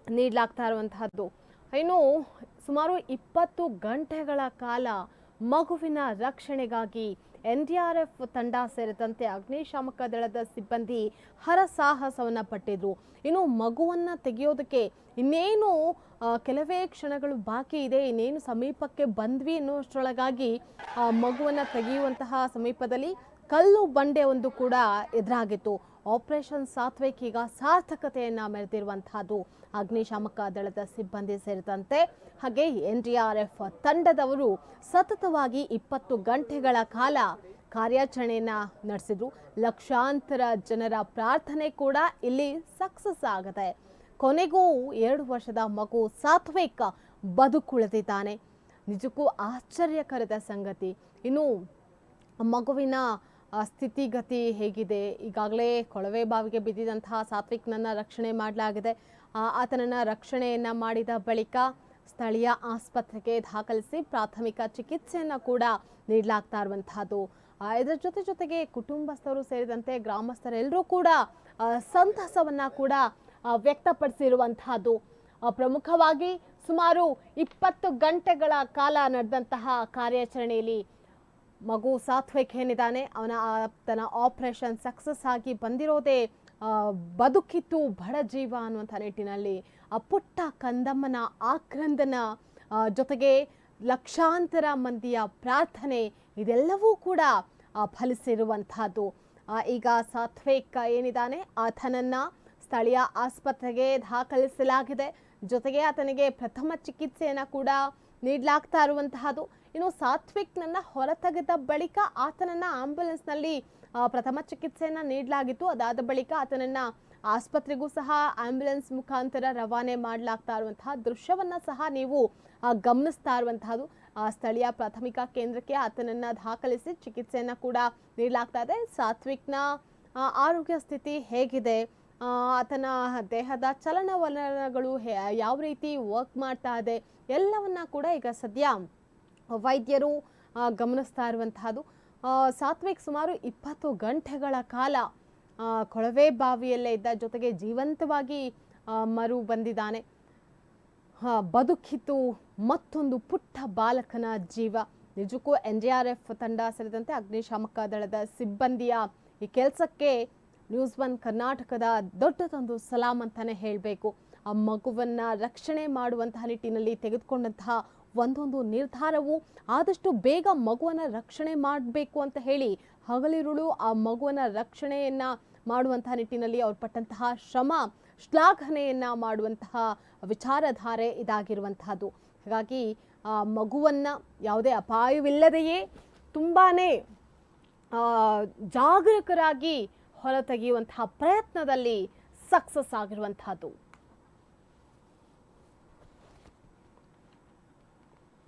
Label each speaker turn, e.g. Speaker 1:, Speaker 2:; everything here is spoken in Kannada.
Speaker 1: ನೀಡಲಾಗ್ತಾ ಇರುವಂತಹದ್ದು. ಇನ್ನು ಸುಮಾರು 20 ಗಂಟೆಗಳ ಕಾಲ ಮಗುವಿನ ರಕ್ಷಣೆಗಾಗಿ NDRF ತಂಡ ಸೇರಿದಂತೆ ಅಗ್ನಿಶಾಮಕ ದಳದ ಸಿಬ್ಬಂದಿ ಹರಸಾಹಸವನ್ನ ಪಟ್ಟಿದ್ರು. ಇನ್ನು ಮಗುವನ್ನ ತೆಗೆಯೋದಕ್ಕೆ ಇನ್ನೇನು ಕೆಲವೇ ಕ್ಷಣಗಳು ಬಾಕಿ ಇದೆ, ಇನ್ನೇನು ಸಮೀಪಕ್ಕೆ ಬಂದ್ವಿ ಅನ್ನೋಷ್ಟರೊಳಗಾಗಿ ಮಗುವನ್ನ ತೆಗೆಯುವಂತಹ ಸಮೀಪದಲ್ಲಿ ಕಲ್ಲು ಬಂಡೆ ಒಂದು ಕೂಡ ಎದುರಾಗಿತ್ತು. ಆಪರೇಷನ್ ಸಾತ್ವಿಕ್ ಈಗ ಸಾರ್ಥಕತೆಯನ್ನ ಮೆರೆದಿರುವಂತಹದ್ದು. ಅಗ್ನಿಶಾಮಕ ದಳದ ಸಿಬ್ಬಂದಿ ಸೇರಿದಂತೆ ಹಾಗೆ NDRF ತಂಡದವರು ಸತತವಾಗಿ 20 ಗಂಟೆಗಳ ಕಾಲ ಕಾರ್ಯಾಚರಣೆಯನ್ನ ನಡೆಸಿದ್ರು. ಲಕ್ಷಾಂತರ ಜನರ ಪ್ರಾರ್ಥನೆ ಕೂಡ ಇಲ್ಲಿ ಸಕ್ಸಸ್ ಆಗುತ್ತೆ. ಕೊನೆಗೂ 2 ವರ್ಷದ ಮಗು ಸಾತ್ವಿಕ್ ಬದುಕುಳಿದಿದ್ದಾನೆ. ನಿಜಕ್ಕೂ ಆಶ್ಚರ್ಯಕರದ ಸಂಗತಿ. ಇನ್ನು ಮಗುವಿನ ಸ್ಥಿತಿಗತಿ ಹೇಗಿದೆ? ಈಗಾಗಲೇ ಕೊಳವೆ ಬಾವಿಗೆ ಬಿದ್ದಿದಂತಹ ಸಾತ್ವಿಕ್ನನ್ನ ರಕ್ಷಣೆ ಮಾಡಲಾಗಿದೆ. ಆತನನ್ನ ರಕ್ಷಣೆಯನ್ನ ಮಾಡಿದ ಬಳಿಕ ಸ್ಥಳೀಯ ಆಸ್ಪತ್ರೆಗೆ ದಾಖಲಿಸಿ ಪ್ರಾಥಮಿಕ ಚಿಕಿತ್ಸೆಯನ್ನ ಕೂಡ ನೀಡಲಾಗ್ತಾ ಇರುವಂತಹದ್ದು. ಇದರ ಜೊತೆಗೆ ಕುಟುಂಬಸ್ಥರು ಸೇರಿದಂತೆ ಗ್ರಾಮಸ್ಥರೆಲ್ಲರೂ ಕೂಡ ಸಂತಸವನ್ನ ಕೂಡ ವ್ಯಕ್ತಪಡಿಸಿರುವಂತಹದ್ದು. ಪ್ರಮುಖವಾಗಿ ಸುಮಾರು 20 ಗಂಟೆಗಳ ಕಾಲ ನಡೆದಂತಹ ಕಾರ್ಯಾಚರಣೆಯಲ್ಲಿ ಮಗು ಸಾತ್ವಿಕ್ ಏನಿದ್ದಾನೆ ತನ್ನ ಆಪರೇಷನ್ ಸಕ್ಸಸ್ ಆಗಿ ಬಂದಿರೋದೇ ಬದುಕಿತ್ತು ಬಡ ಜೀವ ಅನ್ನುವಂಥ ನಿಟ್ಟಿನಲ್ಲಿ ಪುಟ್ಟ ಕಂದಮ್ಮನ ಆಕ್ರಂದನ ಜೊತೆಗೆ ಲಕ್ಷಾಂತರ ಮಂದಿಯ ಪ್ರಾರ್ಥನೆ ಇದೆಲ್ಲವೂ ಕೂಡ ಫಲಿಸಿರುವಂತಹದ್ದು. ಈಗ ಸಾತ್ವಿಕ್ ಏನಿದ್ದಾನೆ ಆತನನ್ನ ಸ್ಥಳೀಯ ಆಸ್ಪತ್ರೆಗೆ ದಾಖಲಿಸಲಾಗಿದೆ. ಜೊತೆಗೆ ಆತನಿಗೆ ಪ್ರಥಮ ಚಿಕಿತ್ಸೆಯನ್ನ ಕೂಡ ನೀಡಲಾಗ್ತಾ ಇರುವಂತಹದ್ದು. ಇನ್ನು ಸಾತ್ವಿಕ್ನನ್ನ ಹೊರತೆಗೆದ ಬಳಿಕ ಆತನನ್ನ ಆಂಬ್ಯುಲೆನ್ಸ್ನಲ್ಲಿ ಪ್ರಥಮ ಚಿಕಿತ್ಸೆಯನ್ನ ನೀಡಲಾಗಿತ್ತು. ಅದಾದ ಬಳಿಕ ಆತನನ್ನ ಆಸ್ಪತ್ರೆಗೂ ಸಹ ಆಂಬ್ಯುಲೆನ್ಸ್ ಮುಖಾಂತರ ರವಾನೆ ಮಾಡಲಾಗ್ತಾ ಇರುವಂತಹ ದೃಶ್ಯವನ್ನ ಸಹ ನೀವು ಗಮನಿಸ್ತಾ ಇರುವಂತಹದ್ದು. ಸ್ಥಳೀಯ ಪ್ರಾಥಮಿಕ ಕೇಂದ್ರಕ್ಕೆ ಆತನನ್ನ ದಾಖಲಿಸಿ ಚಿಕಿತ್ಸೆಯನ್ನ ಕೂಡ ನೀಡಲಾಗ್ತಾ ಇದೆ. ಸಾತ್ವಿಕ್ನ ಆರೋಗ್ಯ ಸ್ಥಿತಿ ಹೇಗಿದೆ, ಆತನ ದೇಹದ ಚಲನವಲನಗಳು ಯಾವ ರೀತಿ ವರ್ಕ್ ಮಾಡ್ತಾ ಇದೆ ಎಲ್ಲವನ್ನ ಕೂಡ ಈಗ ಸದ್ಯ ವೈದ್ಯರು ಗಮನಿಸ್ತಾ ಇರುವಂತಹದ್ದು. ಸಾತ್ವಿಕ್ ಸುಮಾರು 20 ಗಂಟೆಗಳ ಕಾಲ ಕೊಳವೆ ಬಾವಿಯಲ್ಲೇ ಇದ್ದ, ಜೊತೆಗೆ ಜೀವಂತವಾಗಿ ಮರು ಬಂದಿದ್ದಾನೆ. ಬದುಕಿತು ಮತ್ತೊಂದು ಪುಟ್ಟ ಬಾಲಕನ ಜೀವ. ನಿಜಕ್ಕೂ NDRF ತಂಡ ಸೇರಿದಂತೆ ಅಗ್ನಿಶಾಮಕ ದಳದ ಸಿಬ್ಬಂದಿಯ ಈ ಕೆಲಸಕ್ಕೆ ನ್ಯೂಸ್ 1 ಕರ್ನಾಟಕದ ದೊಡ್ಡದೊಂದು ಸಲಾಂ ಅಂತಾನೆ ಹೇಳಬೇಕು. ಆ ಮಗುವನ್ನ ರಕ್ಷಣೆ ಮಾಡುವಂತಹ ನಿಟ್ಟಿನಲ್ಲಿ ತೆಗೆದುಕೊಂಡಂತಹ ಒಂದೊಂದು ನಿರ್ಧಾರವು ಆದಷ್ಟು ಬೇಗ ಮಗುವನ್ನ ರಕ್ಷಣೆ ಮಾಡಬೇಕು ಅಂತ ಹೇಳಿ ಹಗಲಿರುಳು ಆ ಮಗುವನ್ನ ರಕ್ಷಣೆಯನ್ನ ಮಾಡುವಂತಹ ನಿಟ್ಟಿನಲ್ಲಿ ಅವ್ರು ಪಟ್ಟಂತಹ ಶ್ರಮ ಶ್ಲಾಘನೆಯನ್ನ ಮಾಡುವಂತಹ ವಿಚಾರಧಾರೆ ಇದಾಗಿರುವಂತಹದ್ದು. ಹಾಗಾಗಿ ಆ ಮಗುವನ್ನ ಯಾವುದೇ ಅಪಾಯವಿಲ್ಲದೆಯೇ ತುಂಬಾನೇ ಜಾಗರೂಕರಾಗಿ ಹೊರತೆಗೆಯುವಂತಹ ಪ್ರಯತ್ನದಲ್ಲಿ ಸಕ್ಸಸ್ ಆಗಿರುವಂತಹದ್ದು.